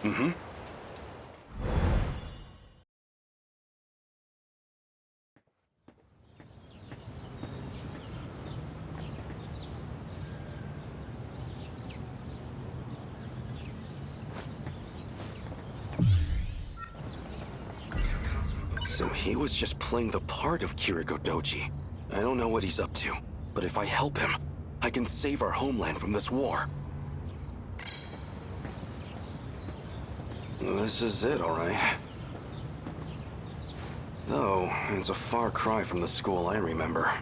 Mm-hmm. So he was just playing the part of Kiriko Doji. I don't know what he's up to, but if I help him, I can save our homeland from this war. This is it, all right. Though, it's a far cry from the school I remember.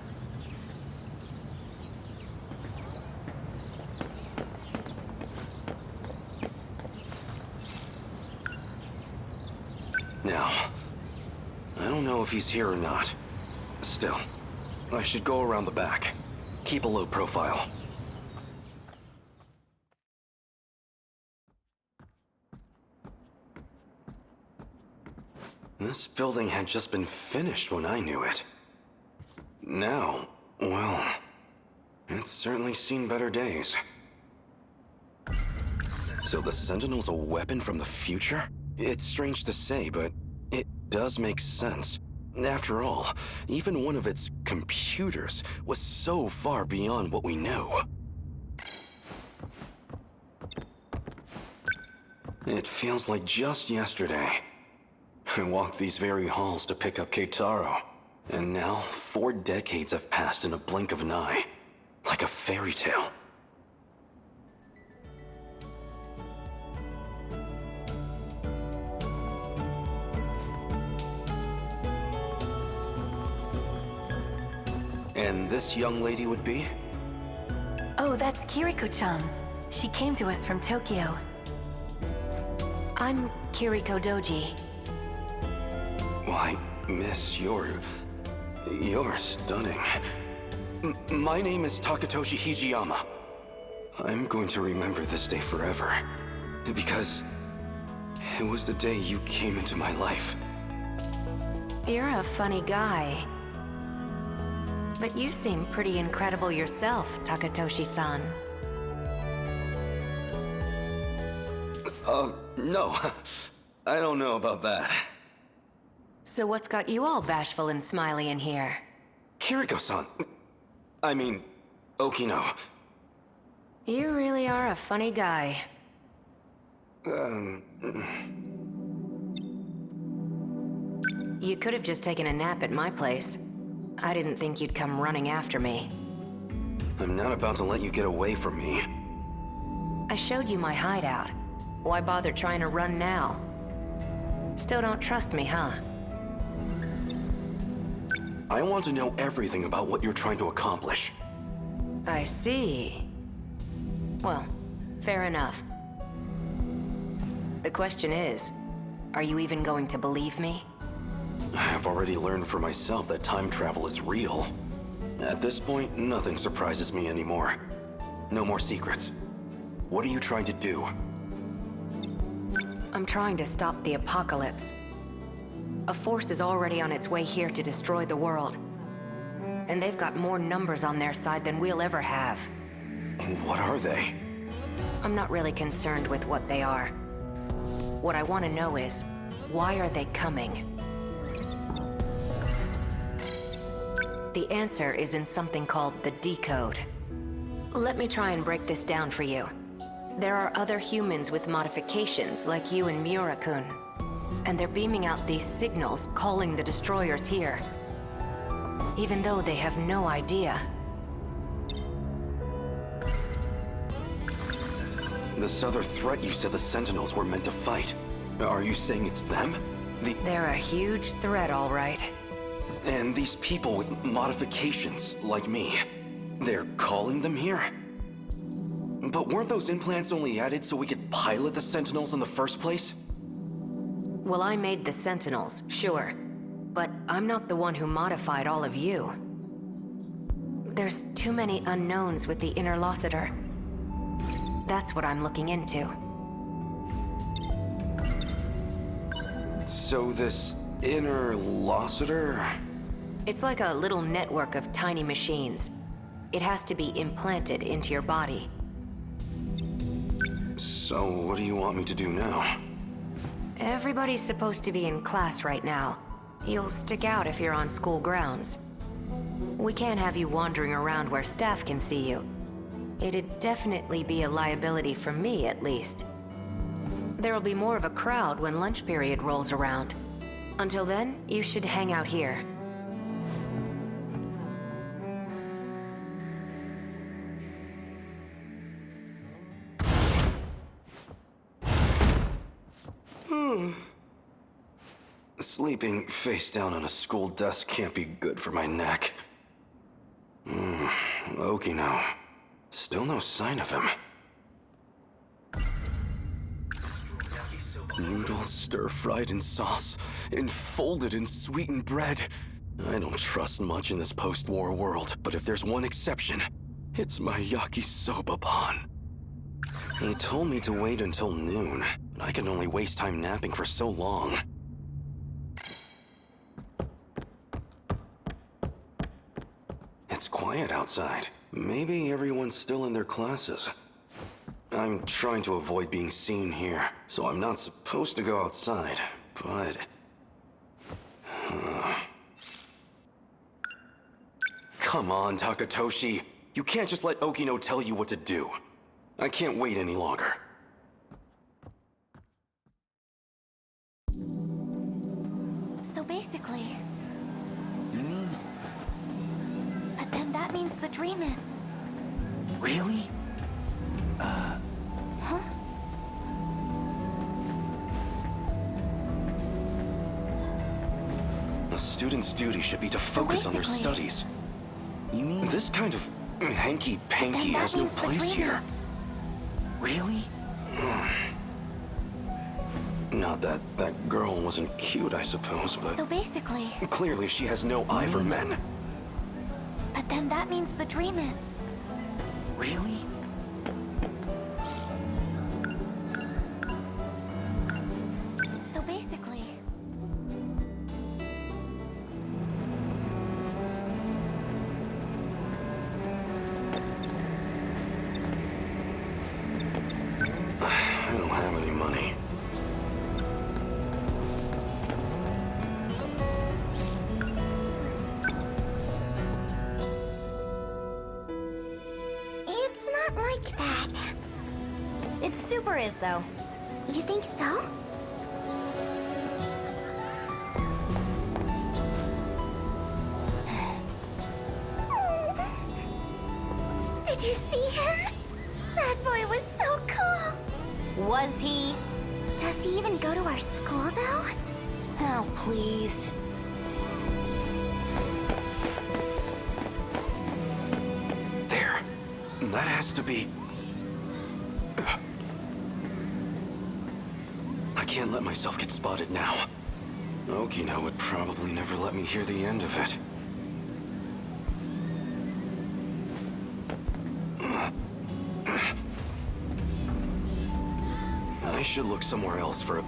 Now, I don't know if he's here or not. Still, I should go around the back. Keep a low profile. This building had just been finished when I knew it. Now, well, it's certainly seen better days. So the Sentinel's a weapon from the future? It's strange to say, but it does make sense. After all, even one of its computers was so far beyond what we knew. It feels like just yesterday. I walked these very halls to pick up Keitaro, and now 4 decades have passed in a blink of an eye, like a fairy tale. And this young lady would be? Oh, that's Kiriko-chan. She came to us from Tokyo. I'm Kiriko Doji. Why, miss, you're stunning. My name is Takatoshi Hijiyama. I'm going to remember this day forever, because it was the day you came into my life. You're a funny guy. But you seem pretty incredible yourself, Takatoshi-san. No. I don't know about that. So what's got you all bashful and smiley in here? Kiriko-san. I mean, Okino. You really are a funny guy. You could have just taken a nap at my place. I didn't think you'd come running after me. I'm not about to let you get away from me. I showed you my hideout. Why bother trying to run now? Still don't trust me, huh? I want to know everything about what you're trying to accomplish. I see. Well, fair enough. The question is, are you even going to believe me? I've already learned for myself that time travel is real. At this point, nothing surprises me anymore. No more secrets. What are you trying to do? I'm trying to stop the apocalypse. A force is already on its way here to destroy the world. And they've got more numbers on their side than we'll ever have. What are they? I'm not really concerned with what they are. What I want to know is, why are they coming? The answer is in something called the decode. Let me try and break this down for you. There are other humans with modifications like you and Miura-kun. And they're beaming out these signals calling the destroyers here. Even though they have no idea. This other threat you said the Sentinels were meant to fight. Are you saying it's them? They're a huge threat, all right. And these people with modifications, like me, they're calling them here? But weren't those implants only added so we could pilot the Sentinels in the first place? Well, I made the Sentinels, sure. But I'm not the one who modified all of you. There's too many unknowns with the Interlocutor. That's what I'm looking into. So this Interlocutor? It's like a little network of tiny machines. It has to be implanted into your body. So what do you want me to do now? Everybody's supposed to be in class right now. You'll stick out if you're on school grounds. We can't have you wandering around where staff can see you. It'd definitely be a liability for me, at least. There'll be more of a crowd when lunch period rolls around. Until then, you should hang out here. Sleeping face down on a school desk can't be good for my neck. Okino. Still no sign of him. Noodles stir-fried in sauce, enfolded in sweetened bread. I don't trust much in this post-war world, but if there's one exception, it's my yakisoba-pan. He told me to wait until noon, but I can only waste time napping for so long. It's quiet outside. Maybe everyone's still in their classes. I'm trying to avoid being seen here, so I'm not supposed to go outside, but... Come on, Takatoshi. You can't just let Okino tell you what to do. I can't wait any longer. So basically... You mean... But then that means the dream is... Really? Huh? A student's duty should be to focus on their basically- studies. You mean... This kind of hanky-panky Then that has no means the place dream here. Really? Not that that girl wasn't cute, I suppose, but... So basically... Clearly she has no eye for men. But then that means the dream is... Really? So basically... I don't have any money. It's not like that. It super is, though. You think so? Did you see him? That boy was so cool. Was he? Does he even go to our school, though? Oh, please. There. That has to be... I can't let myself get spotted now. Okino would probably never let me hear the end of it. I should look somewhere else for a...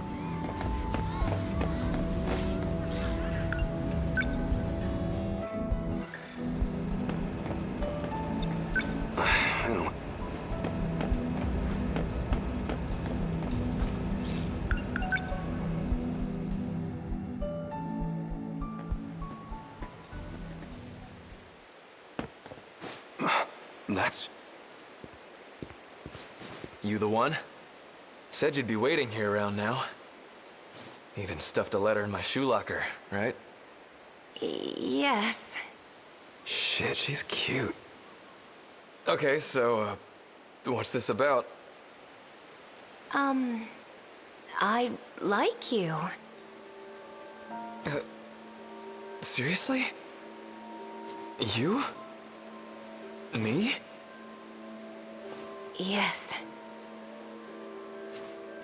I don't... That's... You the one? Said you'd be waiting here around now. Even stuffed a letter in my shoe locker, right? Yes. Shit, she's cute. Okay, so, what's this about? I like you. Seriously? You? Me? Yes.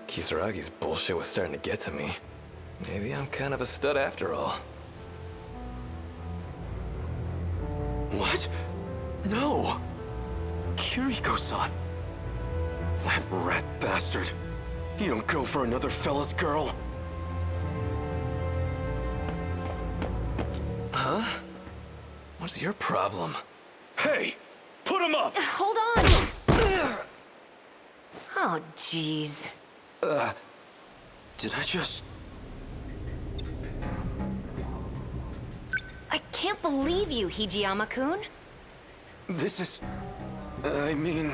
Kisaragi's bullshit was starting to get to me. Maybe I'm kind of a stud after all. What? No! Kiriko-san! That rat bastard! You don't go for another fella's girl! Huh? What's your problem? Hey! Put him up! Hold on! Oh, jeez. Did I just... I can't believe you, Hijiyama-kun. This is... I mean...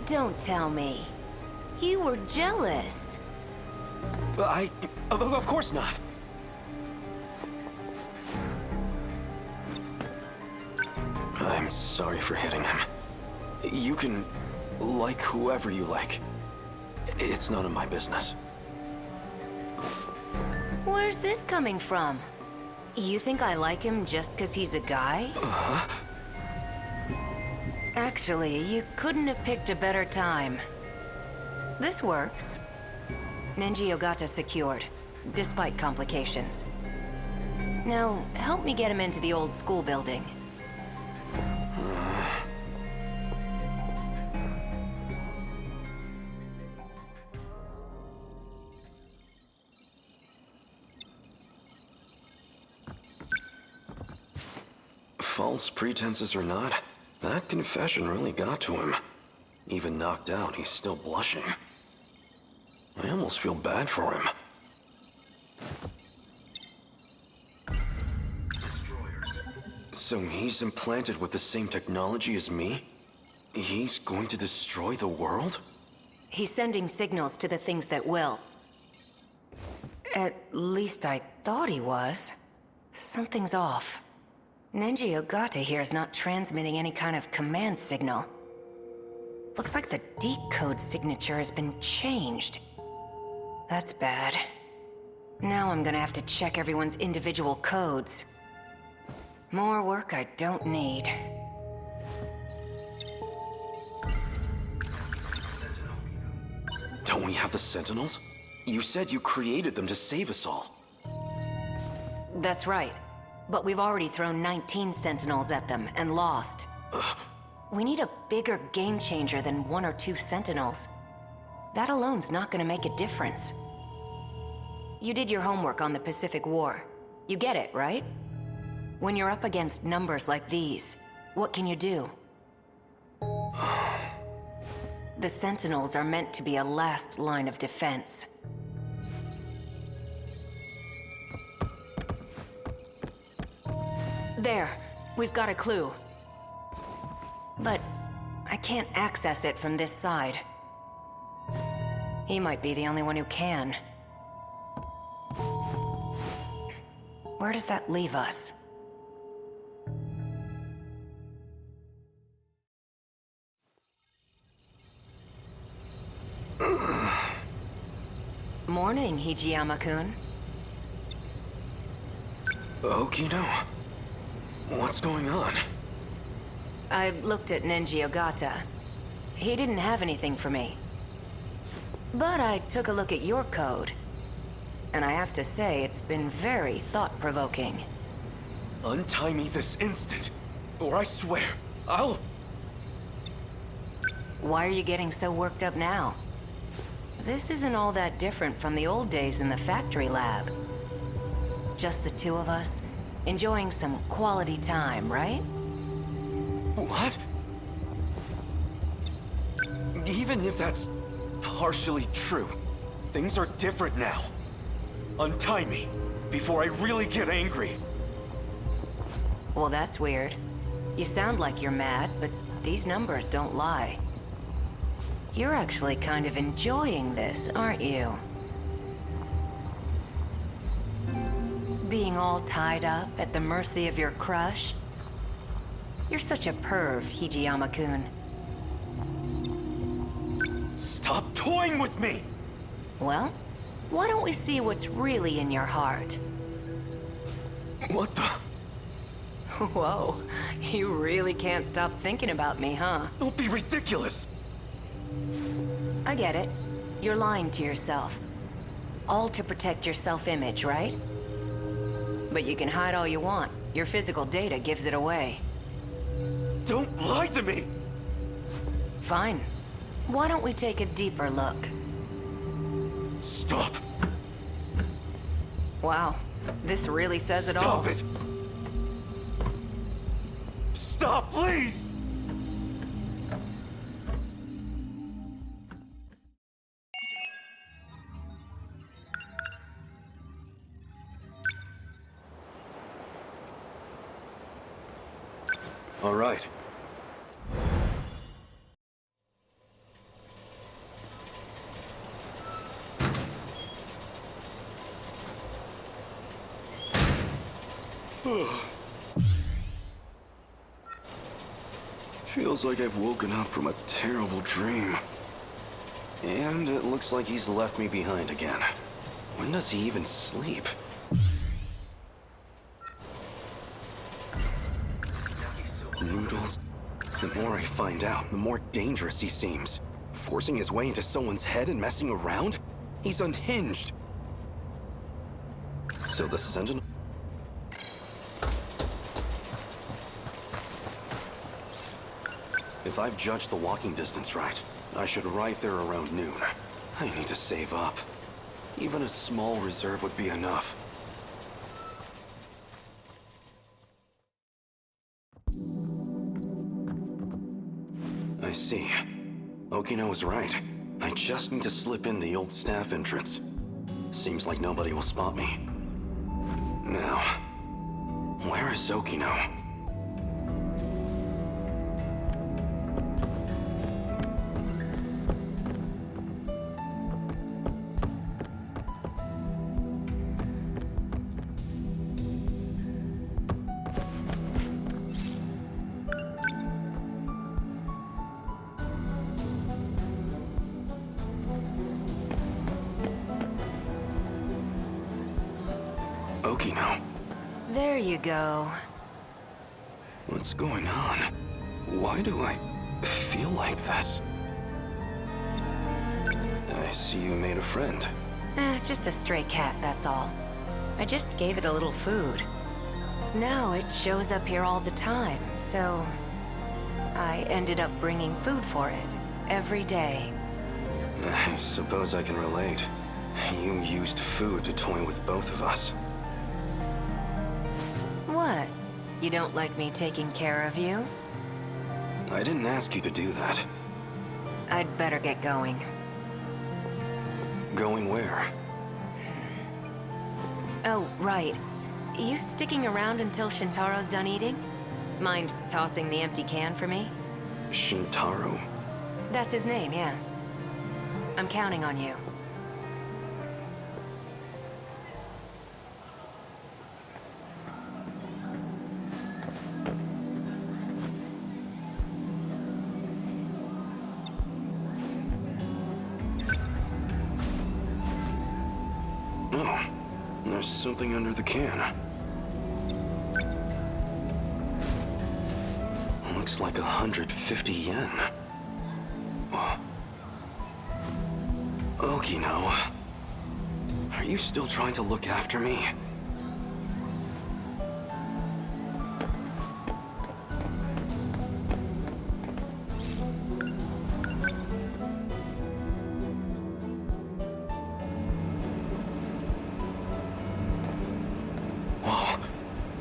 Don't tell me. You were jealous. Of course not. I'm sorry for hitting him. You can like whoever you like. It's none of my business. Where's this coming from? You think I like him just because he's a guy? Actually, you couldn't have picked a better time. This works. Nenji Ogata secured, despite complications. Now, help me get him into the old school building. False pretenses or not, that confession really got to him. Even knocked out, he's still blushing. I almost feel bad for him. Destroyers. So he's implanted with the same technology as me? He's going to destroy the world? He's sending signals to the things that will. At least I thought he was. Something's off. Nenji Ogata here is not transmitting any kind of command signal. Looks like the decode signature has been changed. That's bad. Now I'm gonna have to check everyone's individual codes. More work I don't need. Don't we have the Sentinels? You said you created them to save us all. That's right. But we've already thrown 19 Sentinels at them and lost. We need a bigger game changer than 1 or 2 Sentinels. That alone's not gonna make a difference. You did your homework on the Pacific War. You get it, right? When you're up against numbers like these, what can you do? The Sentinels are meant to be a last line of defense. There, we've got a clue. But I can't access it from this side. He might be the only one who can. Where does that leave us? Morning, Hijiyama-kun. Okino. What's going on? I looked at Nenji Ogata. He didn't have anything for me. But I took a look at your code. And I have to say, it's been very thought-provoking. Untie me this instant, or I swear, I'll... Why are you getting so worked up now? This isn't all that different from the old days in the factory lab. Just the two of us, enjoying some quality time, right? What? Even if that's partially true, things are different now. Untie me, before I really get angry. Well, that's weird. You sound like you're mad, but these numbers don't lie. You're actually kind of enjoying this, aren't you? Being all tied up at the mercy of your crush? You're such a perv, Hijiyama-kun. Stop toying with me! Well, why don't we see what's really in your heart? What the? Whoa, you really can't stop thinking about me, huh? Don't be ridiculous! I get it. You're lying to yourself. All to protect your self-image, right? But you can hide all you want. Your physical data gives it away. Don't lie to me! Fine. Why don't we take a deeper look? Stop! Wow, this really says it all. Stop it! Stop, please! All right. Feels like I've woken up from a terrible dream. And it looks like he's left me behind again. When does he even sleep? Noodles. The more I find out, the more dangerous he seems. Forcing his way into someone's head and messing around? He's unhinged. So the Sentinel... If I've judged the walking distance right, I should arrive there around noon. I need to save up. Even a small reserve would be enough. I see. Okino was right. I just need to slip in the old staff entrance. Seems like nobody will spot me. Now, where is Okino? Okino. There you go. What's going on? Why do I feel like this? I see you made a friend. Just a stray cat, that's all. I just gave it a little food. Now it shows up here all the time, so... I ended up bringing food for it, every day. I suppose I can relate. You used food to toy with both of us. What? You don't like me taking care of you? I didn't ask you to do that. I'd better get going. Going where? Oh, right. You sticking around until Shintaro's done eating? Mind tossing the empty can for me? Shintaro? That's his name, yeah. I'm counting on you. Oh, there's something under the can. Looks like 150 yen. Oh. Okino. Are you still trying to look after me? Whoa.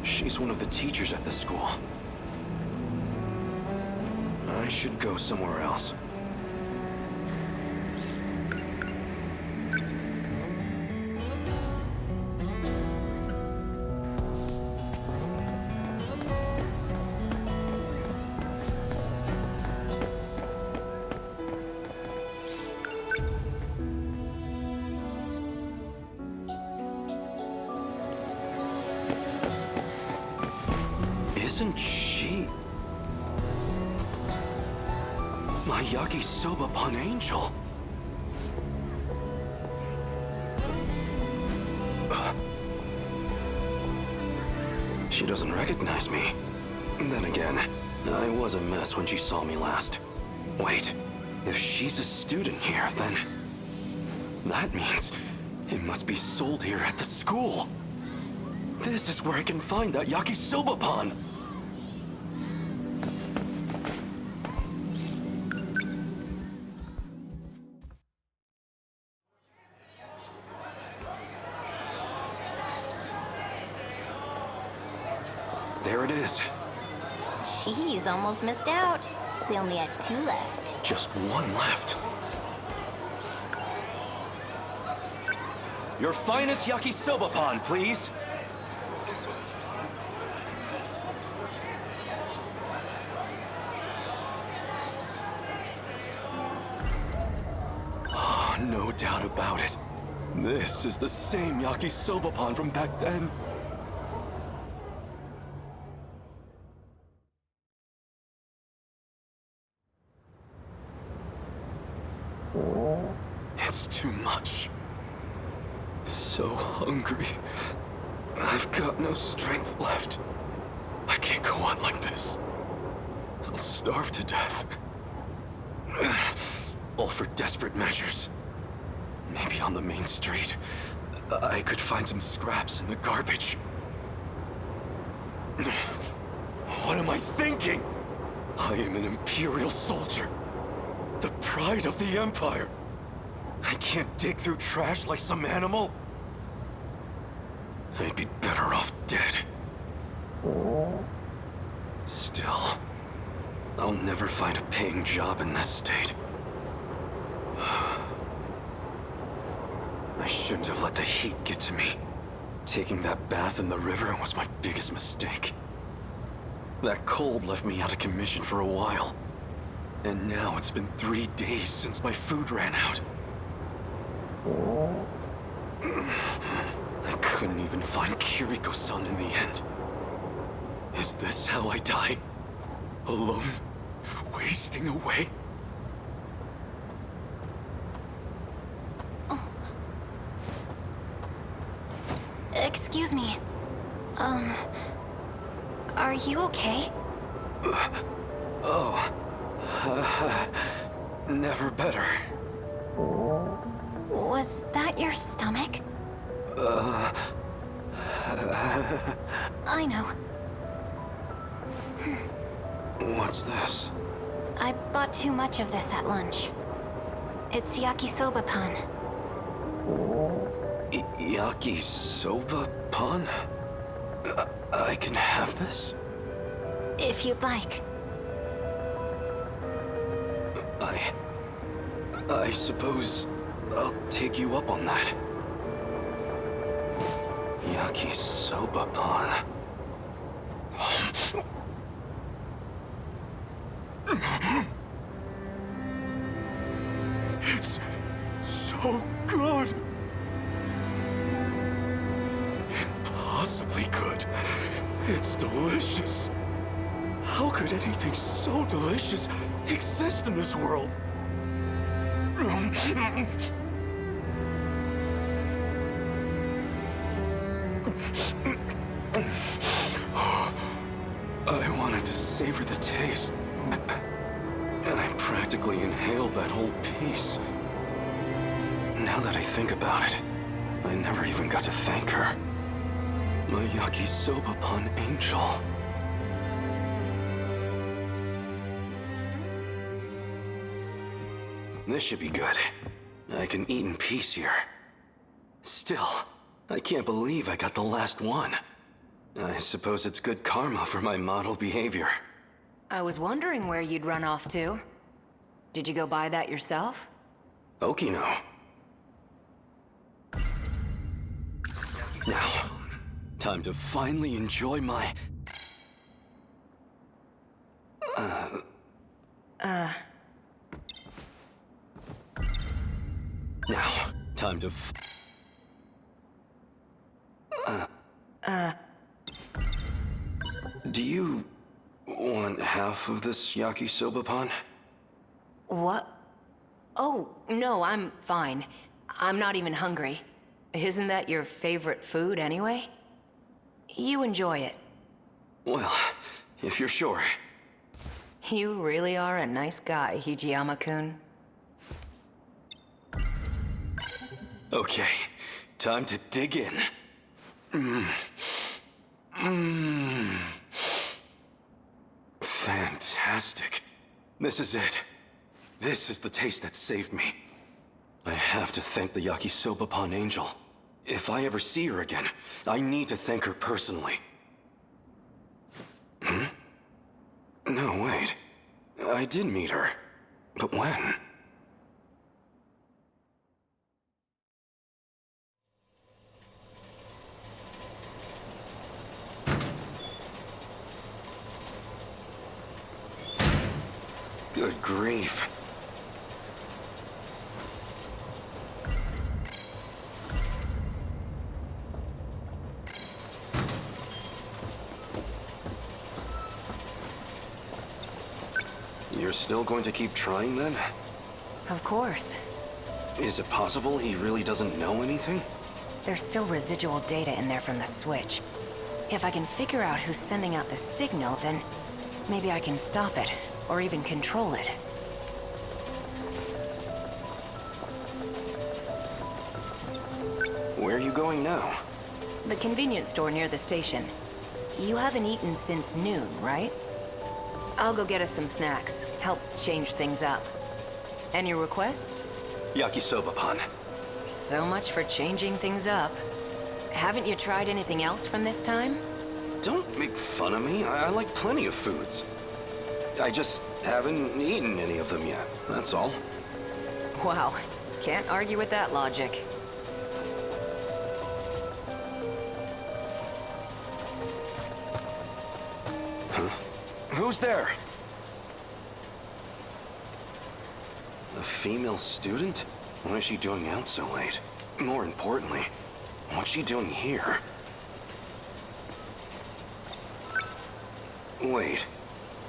She's one of the teachers at this school. I should go somewhere else. Isn't she... my yakisoba-pun angel? She doesn't recognize me. Then again, I was a mess when she saw me last. Wait, if she's a student here, then... that means it must be sold here at the school. This is where I can find that yakisoba-pun. There it is. Jeez, almost missed out. They only had 2 left. Just 1 left. Your finest yakisoba-pun, please. doubt about it. This is the same yakisoba pan from back then. It's too much. So hungry. I've got no strength left. I can't go on like this. I'll starve to death. All for desperate measures. Maybe on the main street, I could find some scraps in the garbage. What am I thinking? I am an Imperial soldier. The pride of the Empire. I can't dig through trash like some animal. I'd be better off dead. Still, I'll never find a paying job in this state. I shouldn't have let the heat get to me. Taking that bath in the river was my biggest mistake. That cold left me out of commission for a while. And now it's been 3 days since my food ran out. I couldn't even find Kiriko-san in the end. Is this how I die? Alone? Wasting away? Excuse me. Are you okay? Never better. Was that your stomach? I know. What's this? I bought too much of this at lunch. It's yakisoba pan. Yakisoba pan? I can have this? If you'd like. I suppose I'll take you up on that. Yakisoba pan. It's so good. Impossibly good. It's delicious. How could anything so delicious exist in this world? I wanted to savor the taste. I practically inhaled that whole piece. Now that I think about it, I never even got to thank her. My yakisoba pan angel. This should be good. I can eat in peace here. Still, I can't believe I got the last one. I suppose it's good karma for my model behavior. I was wondering where you'd run off to. Did you go buy that yourself? Okino. Now, time to finally enjoy my... Now, time to Do you want half of this yakisoba pan? What? Oh, no, I'm fine. I'm not even hungry. Isn't that your favorite food anyway? You enjoy it. Well, if you're sure. You really are a nice guy, Hijiyama-kun. Okay, time to dig in. Fantastic. This is it. This is the taste that saved me. I have to thank the yakisoba pan angel. If I ever see her again, I need to thank her personally. No, wait. I did meet her. But when? Good grief. You're still going to keep trying then? Of course. Is it possible he really doesn't know anything? There's still residual data in there from the switch. If I can figure out who's sending out the signal, then maybe I can stop it, or even control it. Where are you going now? The convenience store near the station. You haven't eaten since noon, right? I'll go get us some snacks, help change things up. Any requests? Yakisoba pan. So much for changing things up. Haven't you tried anything else from this time? Don't make fun of me. I like plenty of foods. I just haven't eaten any of them yet, that's all. Wow, can't argue with that logic. Who's there? A female student? What is she doing out so late? More importantly, what's she doing here? Wait,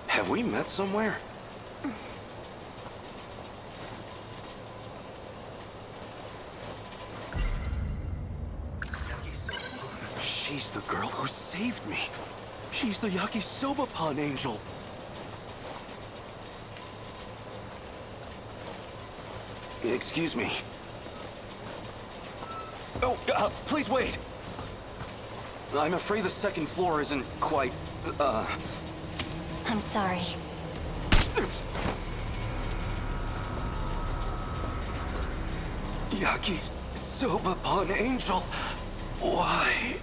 have we met somewhere? She's the girl who saved me. She's the Yakisoba Pan angel. Excuse me. Oh, please wait. I'm afraid the second floor isn't quite, I'm sorry. Yakisoba Pan angel. Why?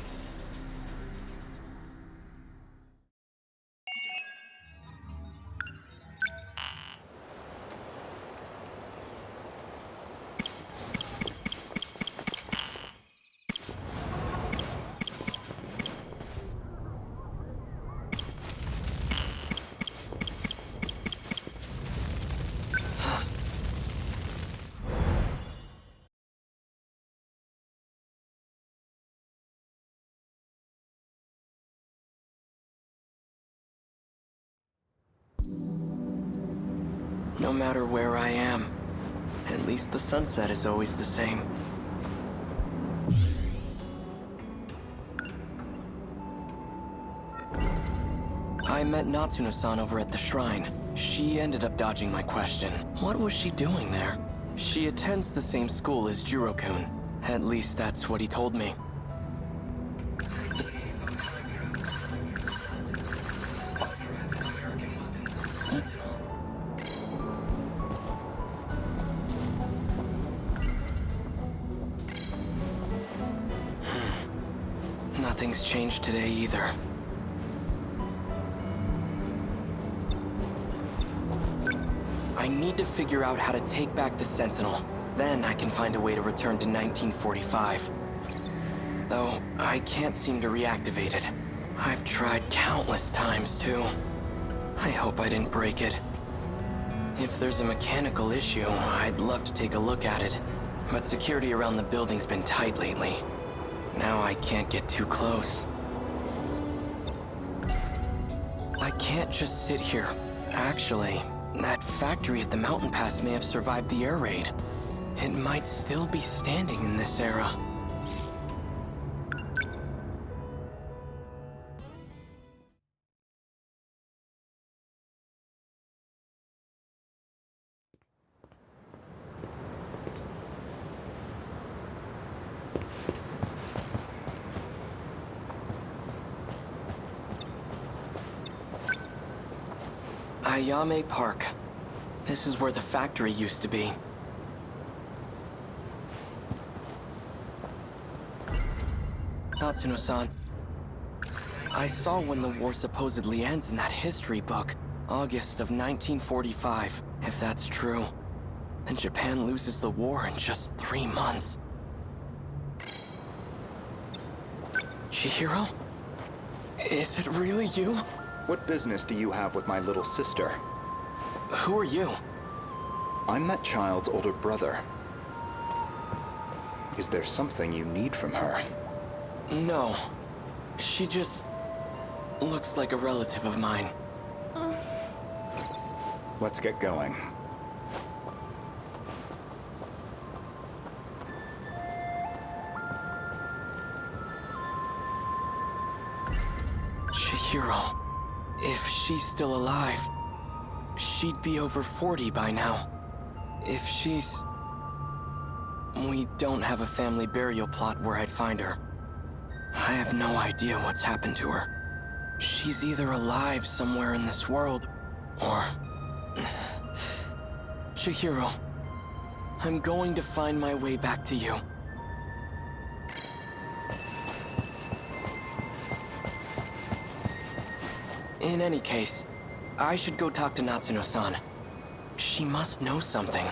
No matter where I am, at least the sunset is always the same. I met Natsuno-san over at the shrine. She ended up dodging my question. What was she doing there? She attends the same school as Jiro-kun. At least that's what he told me. Nothing's changed today either. I need to figure out how to take back the Sentinel. Then I can find a way to return to 1945. Though, I can't seem to reactivate it. I've tried countless times, too. I hope I didn't break it. If there's a mechanical issue, I'd love to take a look at it. But security around the building's been tight lately. Now I can't get too close. I can't just sit here. Actually, that factory at the mountain pass may have survived the air raid. It might still be standing in this era. Ayame Park. This is where the factory used to be. Natsuno-san. I saw when the war supposedly ends in that history book. August of 1945. If that's true, then Japan loses the war in just 3 months. Chihiro? Is it really you? What business do you have with my little sister? Who are you? I'm that child's older brother. Is there something you need from her? No. She just looks like a relative of mine. Let's get going. Chihiro. If she's still alive, she'd be over 40 by now. If she's... We don't have a family burial plot where I'd find her. I have no idea what's happened to her. She's either alive somewhere in this world, or... Chihiro, I'm going to find my way back to you. In any case, I should go talk to Natsuno-san. She must know something.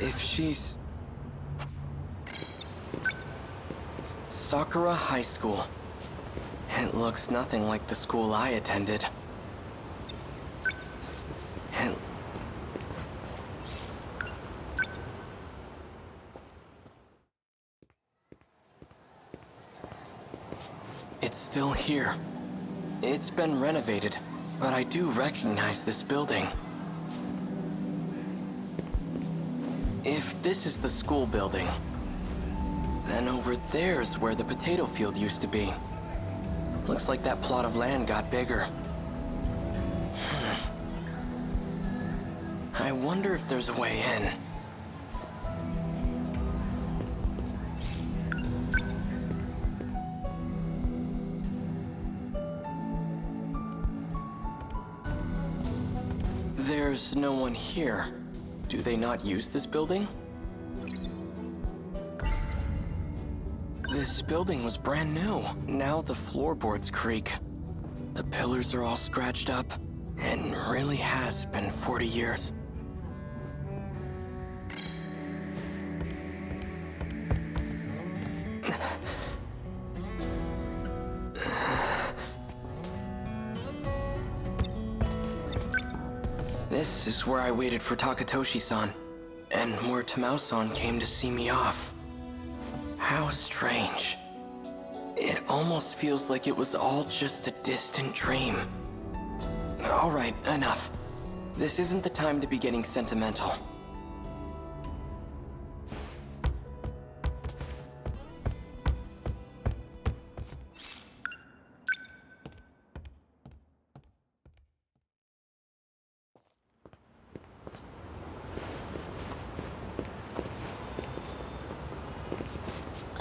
If she's... Sakura High School. It looks nothing like the school I attended. And... It's still here. It's been renovated, but I do recognize this building. If this is the school building, then over there's where the potato field used to be. Looks like that plot of land got bigger. I wonder if there's a way in. There's no one here. Do they not use this building? This building was brand new. Now the floorboards creak. The pillars are all scratched up. And really has been 40 years. This is where I waited for Takatoshi-san, and where Tamao-san came to see me off. How strange. It almost feels like it was all just a distant dream. All right, enough. This isn't the time to be getting sentimental.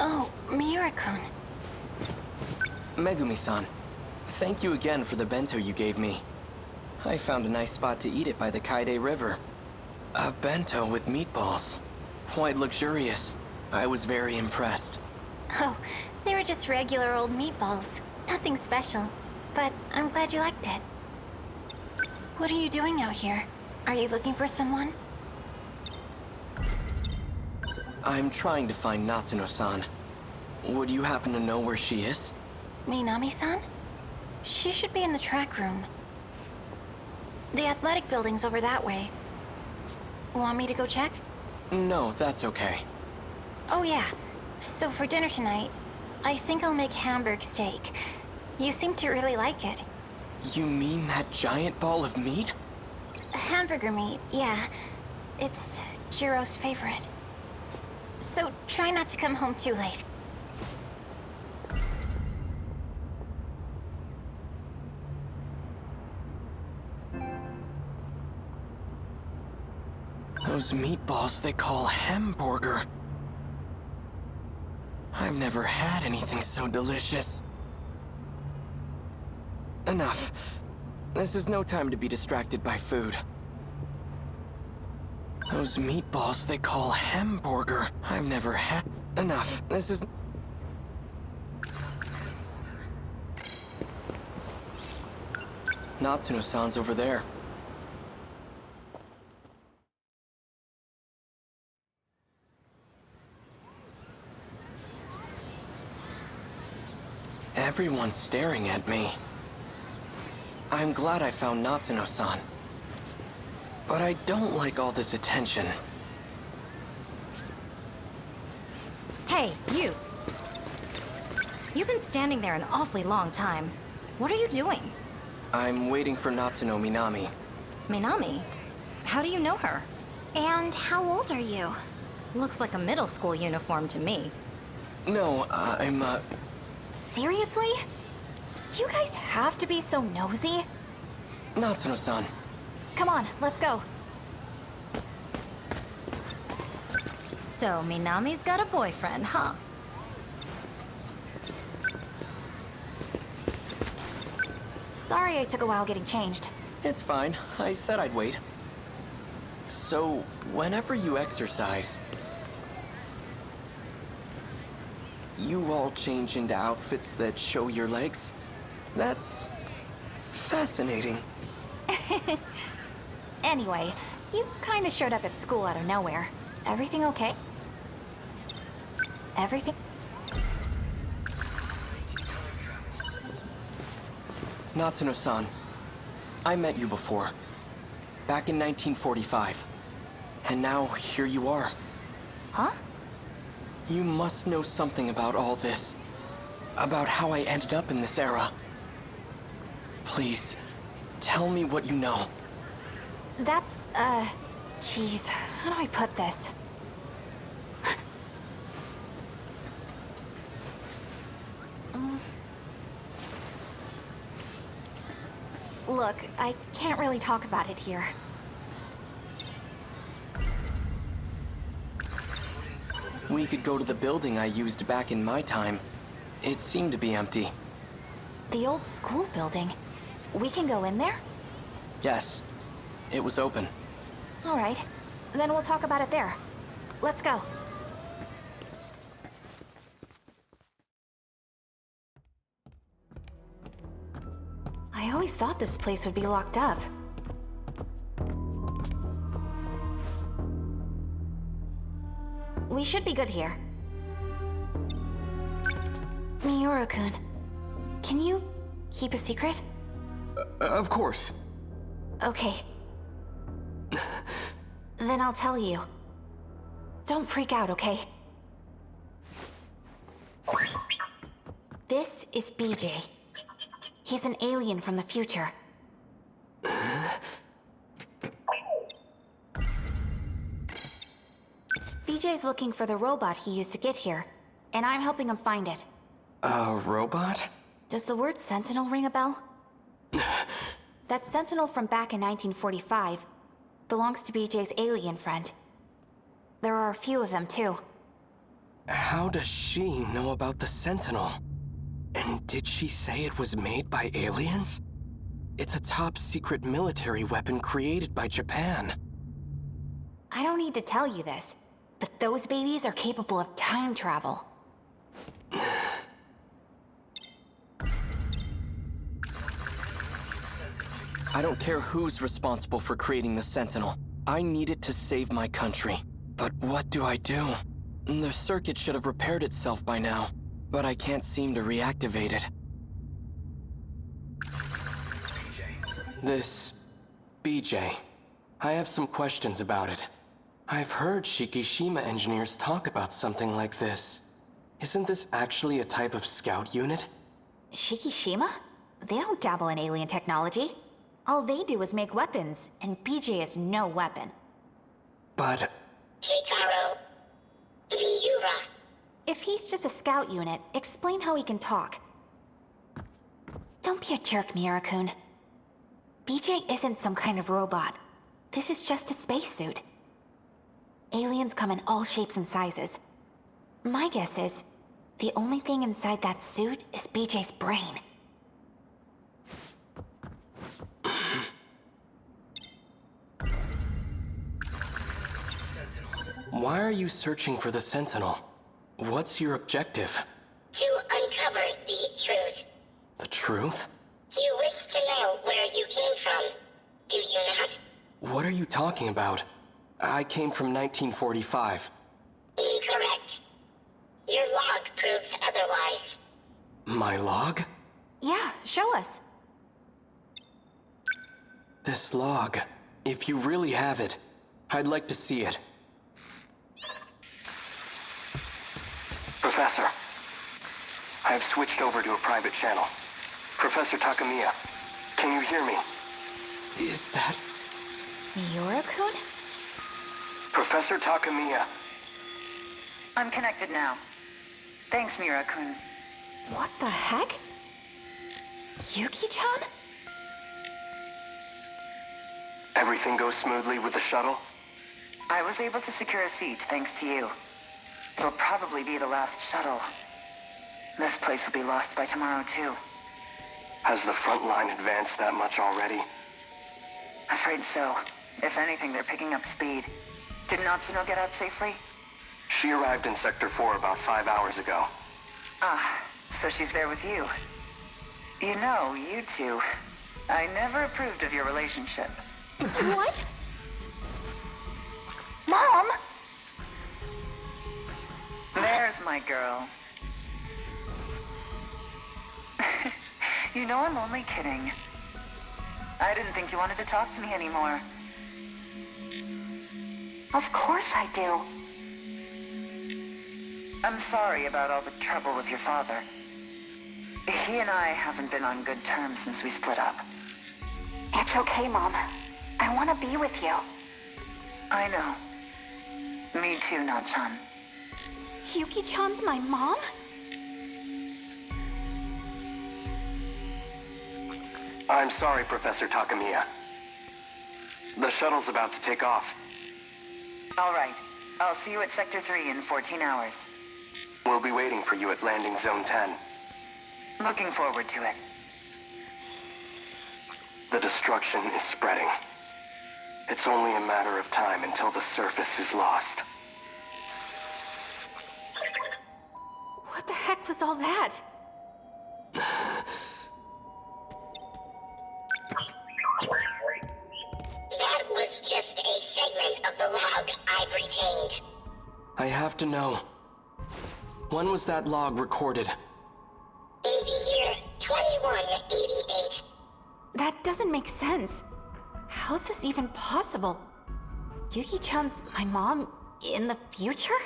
Oh, Miura-kun. Megumi-san, thank you again for the bento you gave me. I found a nice spot to eat it by the Kaide River. A bento with meatballs. Quite luxurious. I was very impressed. Oh, they were just regular old meatballs. Nothing special. But I'm glad you liked it. What are you doing out here? Are you looking for someone? I'm trying to find Natsuno-san. Would you happen to know where she is? Minami-san? She should be in the track room. The athletic building's over that way. Want me to go check? No, that's okay. Oh yeah. So for dinner tonight, I think I'll make Hamburg steak. You seem to really like it. You mean that giant ball of meat? Hamburger meat, yeah. It's Jiro's favorite. So try not to come home too late. Those meatballs they call hamburger. I've never had anything so delicious. Enough. This is no time to be distracted by food. Those meatballs they call hamburger. I've never had... Enough. This is... Natsuno-san's over there. Everyone's staring at me. I'm glad I found Natsuno-san. But I don't like all this attention. Hey, you! You've been standing there an awfully long time. What are you doing? I'm waiting for Natsuno Minami. Minami? How do you know her? And how old are you? Looks like a middle school uniform to me. No, I'm, Seriously? You guys have to be so nosy? Natsuno-san. Come on, let's go. So, Minami's got a boyfriend, huh? Sorry I took a while getting changed. It's fine. I said I'd wait. So, whenever you exercise, you all change into outfits that show your legs? That's fascinating. Anyway, you kinda showed up at school out of nowhere. Everything okay? Everything? Natsuno-san, I met you before. Back in 1945. And now, here you are. Huh? You must know something about all this. About how I ended up in this era. Please, tell me what you know. That's, Jeez, how do I put this? Look, I can't really talk about it here. We could go to the building I used back in my time. It seemed to be empty. The old school building. We can go in there? Yes, it was open. All right. Then we'll talk about it there. Let's go. I always thought this place would be locked up. We should be good here. Miura-kun, can you keep a secret? Of course. Okay. Then I'll tell you. Don't freak out, okay? This is BJ. He's an alien from the future. BJ's looking for the robot he used to get here, and I'm helping him find it. A robot? Does the word Sentinel ring a bell? That Sentinel from back in 1945 belongs to BJ's alien friend. There are a few of them, too. How does she know about the Sentinel? And did she say it was made by aliens? It's a top-secret military weapon created by Japan. I don't need to tell you this, but those babies are capable of time travel. I don't care who's responsible for creating the Sentinel. I need it to save my country. But what do I do? The circuit should have repaired itself by now, but I can't seem to reactivate it. This BJ. I have some questions about it. I've heard Shikishima engineers talk about something like this. Isn't this actually a type of scout unit? Shikishima? They don't dabble in alien technology. All they do is make weapons, and BJ is no weapon. But... Keitaro. Miura. If he's just a scout unit, explain how he can talk. Don't be a jerk, Miura-kun. BJ isn't some kind of robot. This is just a spacesuit. Aliens come in all shapes and sizes. My guess is, the only thing inside that suit is BJ's brain. Why are you searching for the Sentinel? What's your objective? To uncover the truth. The truth? You wish to know where you came from, do you not? What are you talking about? I came from 1945. Incorrect. Your log proves otherwise. My log? Yeah, show us. This log, if you really have it, I'd like to see it. Professor, I have switched over to a private channel. Professor Takamiya, can you hear me? Is that... Miura-kun? Professor Takamiya. I'm connected now. Thanks, Miura-kun. What the heck? Yuki-chan? Everything goes smoothly with the shuttle? I was able to secure a seat thanks to you. It'll probably be the last shuttle. This place will be lost by tomorrow, too. Has the front line advanced that much already? Afraid so. If anything, they're picking up speed. Did Natsuno get out safely? She arrived in Sector 4 about 5 hours ago. Ah, so she's there with you. You know, you two. I never approved of your relationship. What? Mom! There's my girl. You know I'm only kidding. I didn't think you wanted to talk to me anymore. Of course I do. I'm sorry about all the trouble with your father. He and I haven't been on good terms since we split up. It's okay, Mom. I want to be with you. I know. Me too, Na-chan. Yuki-chan's my mom? I'm sorry, Professor Takamiya. The shuttle's about to take off. All right. I'll see you at Sector 3 in 14 hours. We'll be waiting for you at Landing Zone 10. Looking forward to it. The destruction is spreading. It's only a matter of time until the surface is lost. What the heck was all that? That was just a segment of the log I've retained. I have to know. When was that log recorded? In the year 2188. That doesn't make sense. How's this even possible? Yuki-chan's my mom in the future?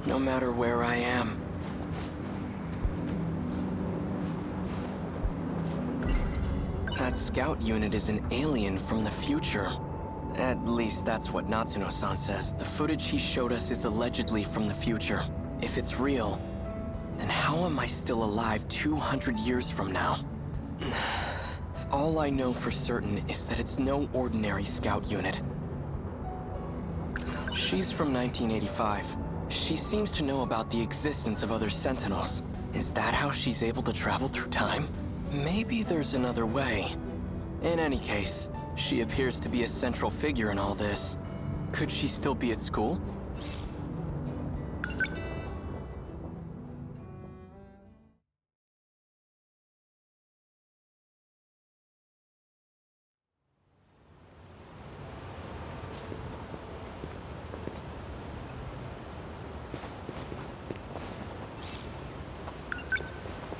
No matter where I am. That scout unit is an alien from the future. At least that's what Natsuno-san says. The footage he showed us is allegedly from the future. If it's real, then how am I still alive 200 years from now? All I know for certain is that it's no ordinary scout unit. She's from 1985. She seems to know about the existence of other Sentinels. Is that how she's able to travel through time? Maybe there's another way. In any case, she appears to be a central figure in all this. Could she still be at school?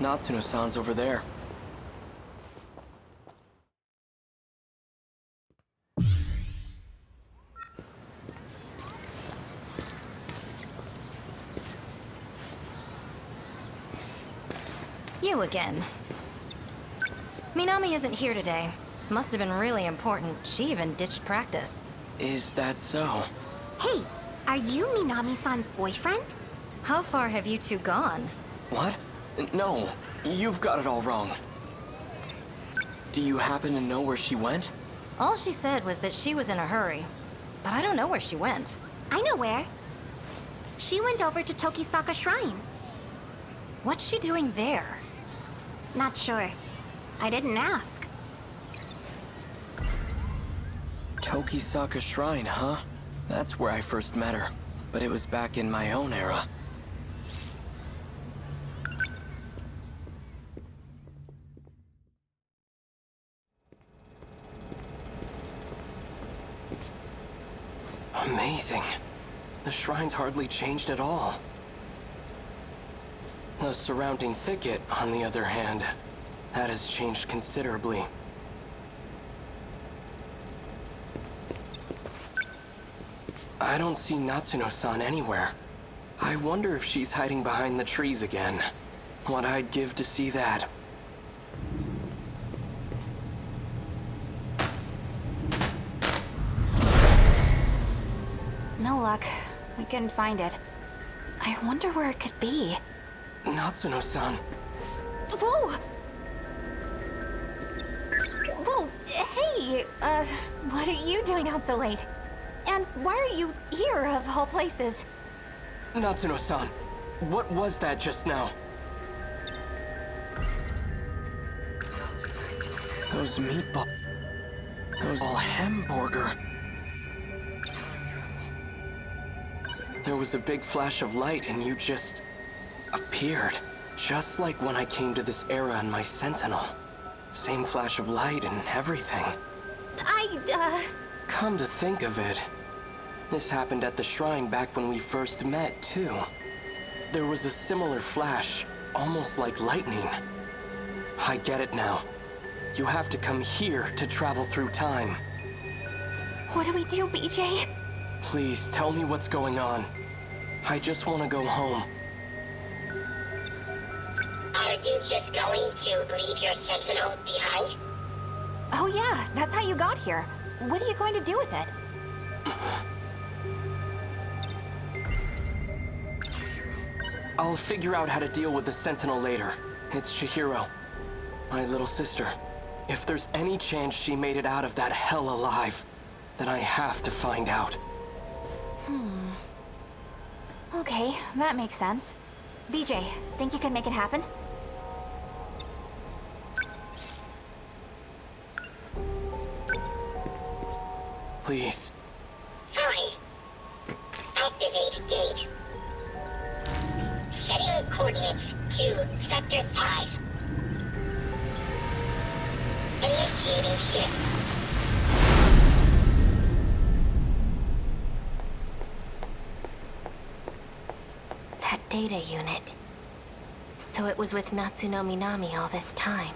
Natsuno-san's over there. You again. Minami isn't here today. Must have been really important. She even ditched practice. Is that so? Hey, are you Minami-san's boyfriend? How far have you two gone? What? No, you've got it all wrong. Do you happen to know where she went? All she said was that she was in a hurry. But I don't know where she went. I know where. She went over to Tokisaka Shrine. What's she doing there? Not sure. I didn't ask. Tokisaka Shrine, huh? That's where I first met her. But it was back in my own era. Amazing. The shrine's hardly changed at all. The surrounding thicket, on the other hand, that has changed considerably. I don't see Natsuno-san anywhere. I wonder if she's hiding behind the trees again. What I'd give to see that. No luck. We couldn't find it. I wonder where it could be. Natsuno-san. Whoa! Whoa, hey! What are you doing out so late? And why are you here, of all places? Natsuno-san, what was that just now? Those meatballs... Those all hamburger... There was a big flash of light and you just... appeared. Just like when I came to this era in my Sentinel. Same flash of light and everything. Come to think of it, this happened at the shrine back when we first met, too. There was a similar flash, almost like lightning. I get it now. You have to come here to travel through time. What do we do, BJ? Please, tell me what's going on. I just want to go home. Are you just going to leave your Sentinel behind? Oh yeah, that's how you got here. What are you going to do with it? I'll figure out how to deal with the Sentinel later. It's Chihiro, my little sister. If there's any chance she made it out of that hell alive, then I have to find out. Okay, that makes sense. BJ, think you can make it happen? Please. Fine. Activate gate. Setting coordinates to Sector 5. Initiating shift. That data unit. So it was with Natsuno Minami all this time.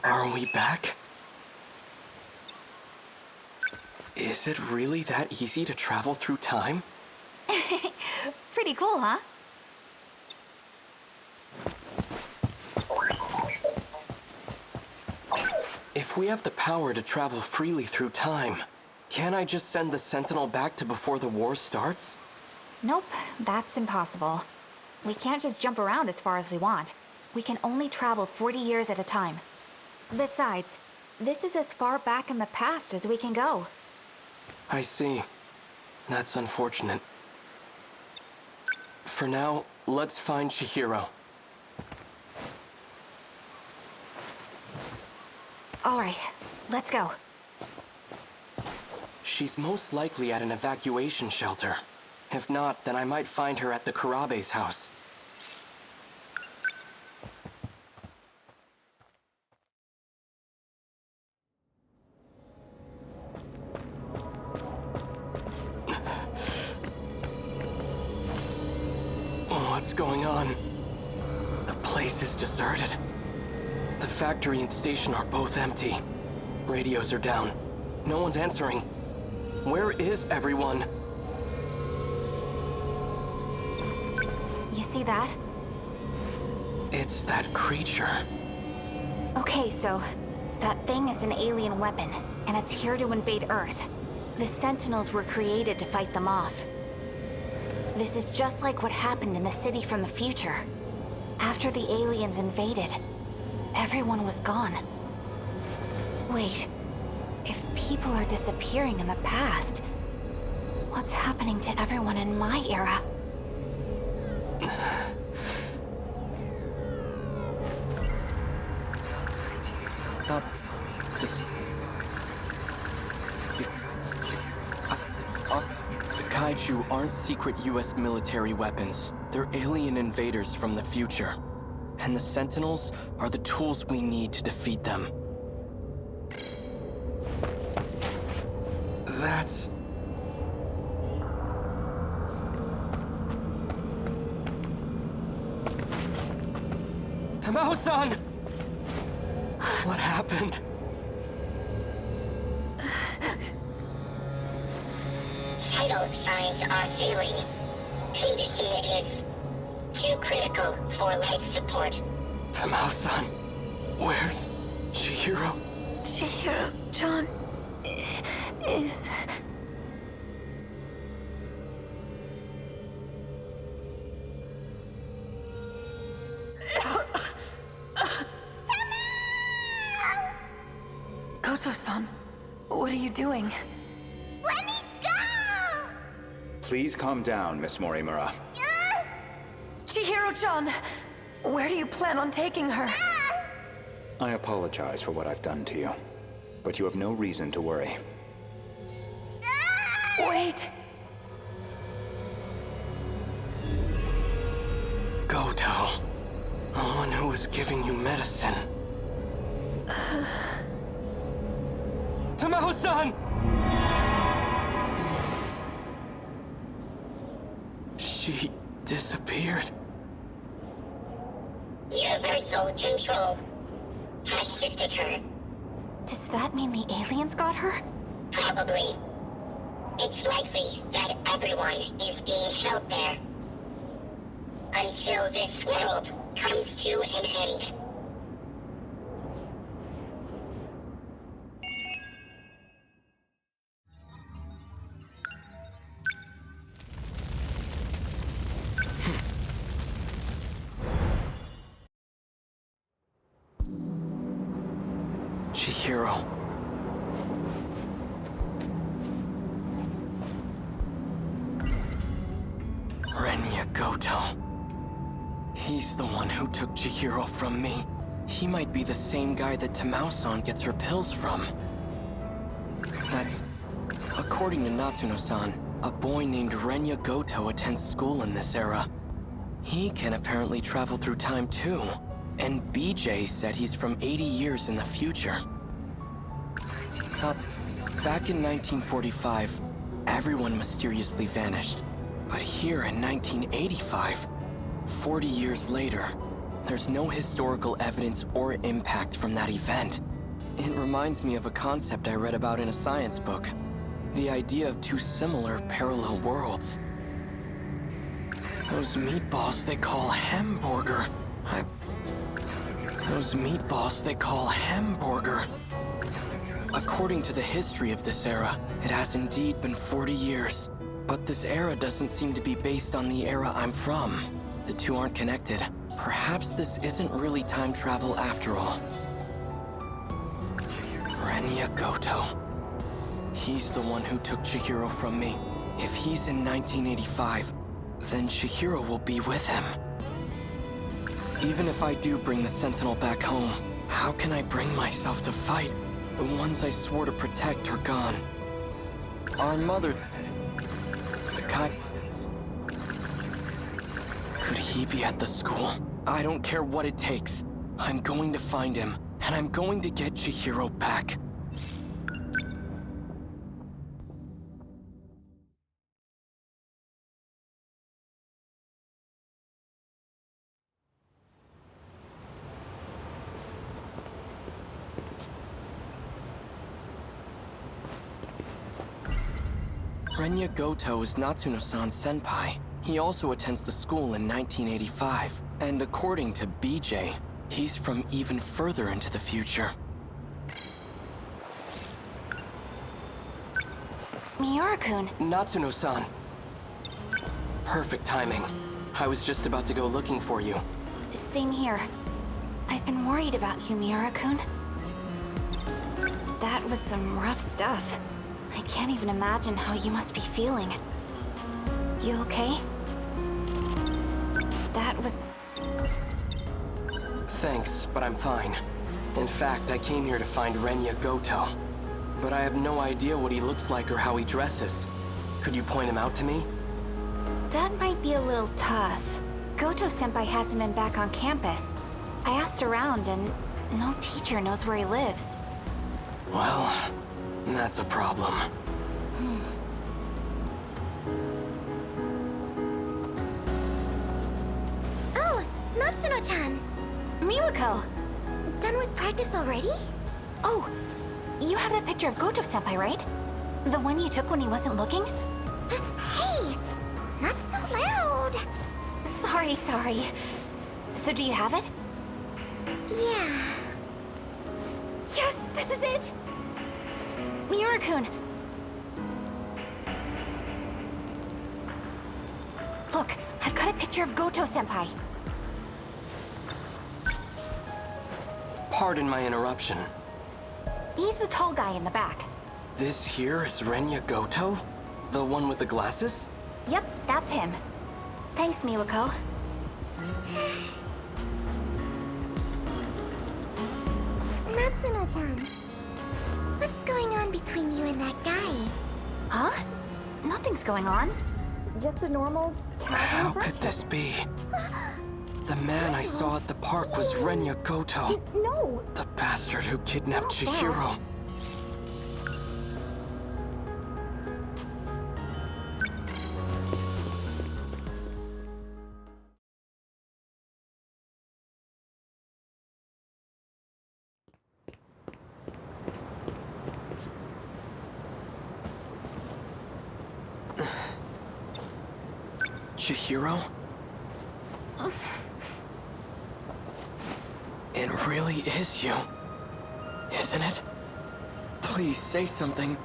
Are we back? Is it really that easy to travel through time? Pretty cool, huh? If we have the power to travel freely through time, can't I just send the Sentinel back to before the war starts? Nope, that's impossible. We can't just jump around as far as we want. We can only travel 40 years at a time. Besides, this is as far back in the past as we can go. I see. That's unfortunate. For now, let's find Chihiro. All right, let's go. She's most likely at an evacuation shelter. If not, then I might find her at the Kurabe's house. What's going on? The place is deserted. The factory and station are both empty. Radios are down. No one's answering. Where is everyone? You see that? It's that creature. Okay, so that thing is an alien weapon, and it's here to invade Earth. The Sentinels were created to fight them off. This is just like what happened in the city from the future. After the aliens invaded, everyone was gone. Wait, if people are disappearing in the past, what's happening to everyone in my era? The Kaiju aren't secret US military weapons. They're alien invaders from the future. And the Sentinels are the tools we need to defeat them. That's... Tamao-san! What happened? Vital signs are failing. Condition is too critical for life support. Tamao-san, where's Chihiro? Chihiro-chan is... Goto-san, what are you doing? Let me go! Please calm down, Miss Morimura. Chihiro-chan, where do you plan on taking her? I apologize for what I've done to you, but you have no reason to worry. Wait! Goto, the one who was giving you medicine. Tamao-san! She disappeared. Universal control has shifted her. Does that mean the aliens got her? Probably. It's likely that everyone is being held there. Until this world comes to an end. Chihiro. Renya Goto. He's the one who took Chihiro from me. He might be the same guy that Tamao-san gets her pills from. That's... According to Natsuno-san, a boy named Renya Goto attends school in this era. He can apparently travel through time too. And BJ said he's from 80 years in the future. Back in 1945, everyone mysteriously vanished. But here in 1985, 40 years later, there's no historical evidence or impact from that event. It reminds me of a concept I read about in a science book. The idea of two similar parallel worlds. Those meatballs they call hamburger. Those meatballs they call hamburger. According to the history of this era, it has indeed been 40 years. But this era doesn't seem to be based on the era I'm from. The two aren't connected. Perhaps this isn't really time travel after all. Renya Goto. He's the one who took Chihiro from me. If he's in 1985, then Chihiro will be with him. Even if I do bring the Sentinel back home, how can I bring myself to fight? The ones I swore to protect are gone. Our mother... The Kai... Could he be at the school? I don't care what it takes. I'm going to find him, and I'm going to get Chihiro back. Renya Goto is Natsuno-san's senpai. He also attends the school in 1985. And according to BJ, he's from even further into the future. Miura-kun. Natsuno-san. Perfect timing. I was just about to go looking for you. Same here. I've been worried about you, Miura-kun. That was some rough stuff. I can't even imagine how you must be feeling. You okay? That was... Thanks, but I'm fine. In fact, I came here to find Renya Goto. But I have no idea what he looks like or how he dresses. Could you point him out to me? That might be a little tough. Goto-senpai hasn't been back on campus. I asked around and no teacher knows where he lives. Well, that's a problem. Oh, Natsuno-chan. Miwako! Done with practice already? Oh, you have that picture of Goto-senpai, right? The one you took when he wasn't looking? Hey! Not so loud! Sorry. So do you have it? Yeah. Yes, this is it! Miura-kun! Look, I've got a picture of Goto-senpai. Pardon my interruption. He's the tall guy in the back. This here is Renya Goto? The one with the glasses? Yep, that's him. Thanks, Miwako. Natsuno-chan. What's going on between you and that guy? Huh? Nothing's going on. Just a normal, How could this be? The man I saw at the park was Renya Goto. No! The bastard who kidnapped Chihiro. Chihiro? It really is you, isn't it? Please say something.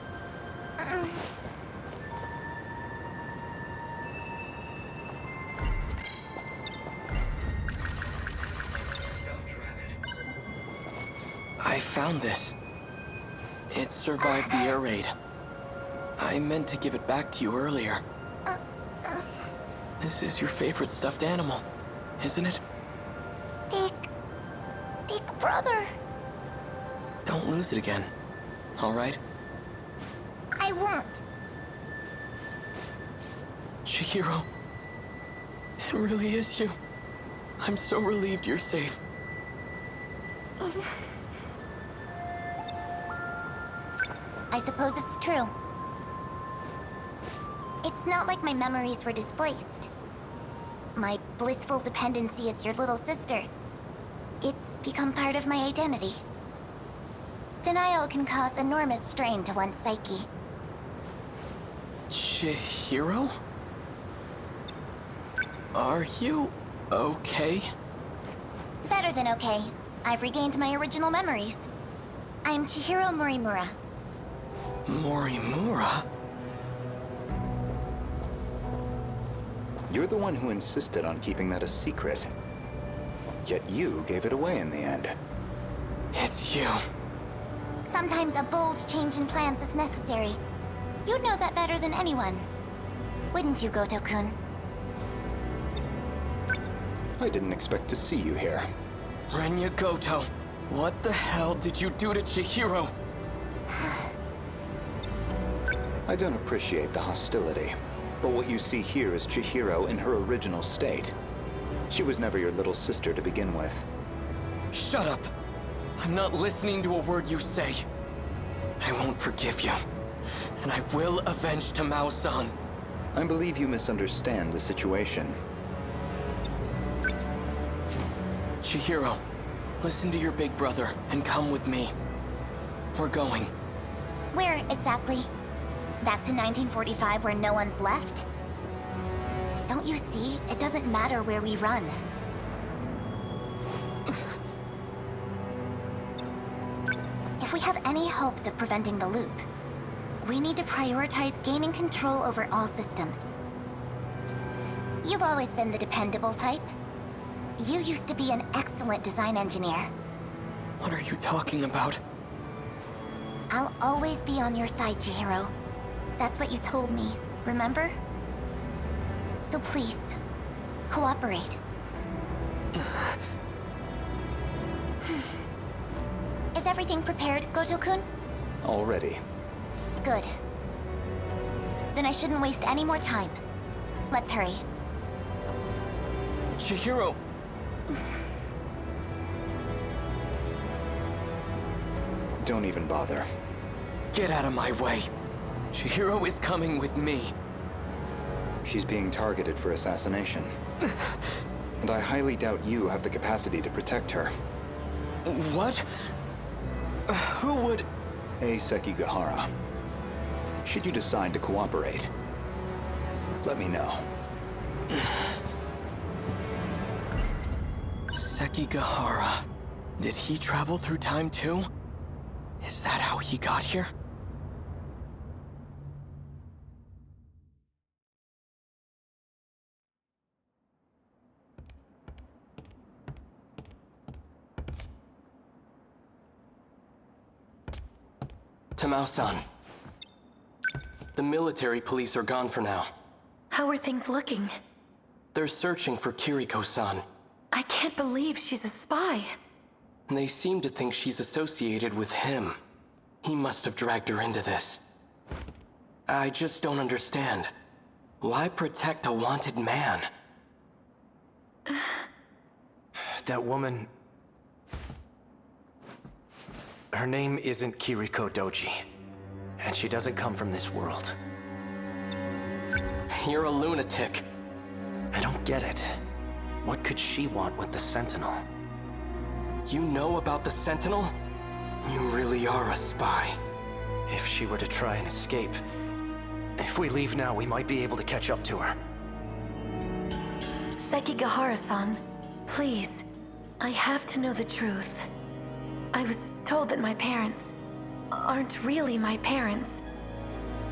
I found this. It survived the air raid. I meant to give it back to you earlier. This is your favorite stuffed animal, isn't it? Big brother. Don't lose it again, all right? I won't. Chihiro, it really is you. I'm so relieved you're safe. I suppose it's true. It's not like my memories were displaced. My blissful dependency as your little sister. It's become part of my identity. Denial can cause enormous strain to one's psyche. Chihiro? Are you okay? Better than okay. I've regained my original memories. I'm Chihiro Morimura. Morimura? You're the one who insisted on keeping that a secret. Yet you gave it away in the end. It's you. Sometimes a bold change in plans is necessary. You'd know that better than anyone. Wouldn't you, Goto-kun? I didn't expect to see you here. Renya Goto, what the hell did you do to Chihiro? I don't appreciate the hostility, but what you see here is Chihiro in her original state. She was never your little sister to begin with. Shut up! I'm not listening to a word you say. I won't forgive you, and I will avenge Tamao-san. I believe you misunderstand the situation. Chihiro, listen to your big brother and come with me. We're going. Where exactly? Back to 1945 where no one's left? Don't you see? It doesn't matter where we run. If we have any hopes of preventing the loop, We need to prioritize gaining control over all systems. You've always been the dependable type. You used to be an excellent design engineer. What are you talking about? I'll always be on your side, Chihiro. That's what you told me, remember? So please, cooperate. Is everything prepared, Goto-kun? Already. Good. Then I shouldn't waste any more time. Let's hurry. Chihiro! Don't even bother. Get out of my way. Chihiro is coming with me. She's being targeted for assassination. And I highly doubt you have the capacity to protect her. What? Who would... A Sekigahara. Should you decide to cooperate, let me know. Sekigahara. Did he travel through time too? Is that how he got here? Tamao-san. The military police are gone for now. How are things looking? They're searching for Kiriko-san. I can't believe she's a spy. They seem to think she's associated with him. He must have dragged her into this. I just don't understand. Why protect a wanted man? That woman... Her name isn't Kiriko Doji, and she doesn't come from this world. You're a lunatic. I don't get it. What could she want with the Sentinel? You know about the Sentinel? You really are a spy. If she were to try and escape, if we leave now, we might be able to catch up to her. Sekigahara-san, please. I have to know the truth. I was told that my parents aren't really my parents,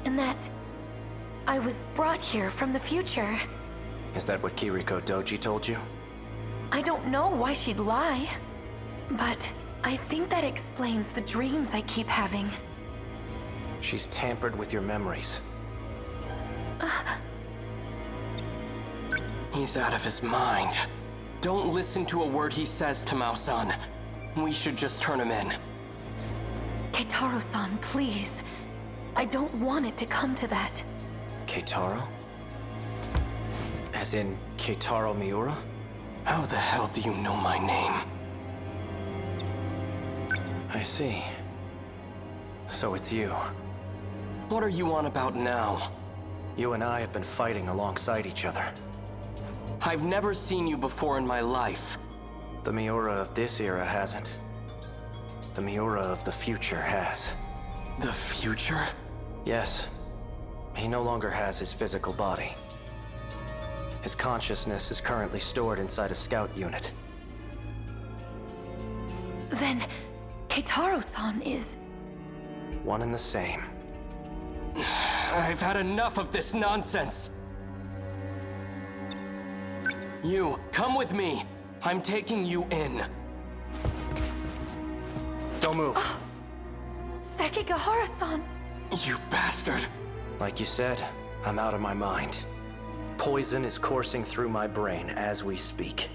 and that I was brought here from the future. Is that what Kiriko Doji told you? I don't know why she'd lie, but I think that explains the dreams I keep having. She's tampered with your memories. He's out of his mind. Don't listen to a word he says, Tamao-san. We should just turn him in. Keitaro-san, please. I don't want it to come to that. Keitaro? As in Keitaro Miura? How the hell do you know my name? I see. So it's you. What are you on about now? You and I have been fighting alongside each other. I've never seen you before in my life. The Miura of this era hasn't. The Miura of the future has. The future? Yes. He no longer has his physical body. His consciousness is currently stored inside a scout unit. Then, Keitaro-san is... one and the same. I've had enough of this nonsense! You, come with me! I'm taking you in. Don't move. Sekigahara-san! You bastard! Like you said, I'm out of my mind. Poison is coursing through my brain as we speak.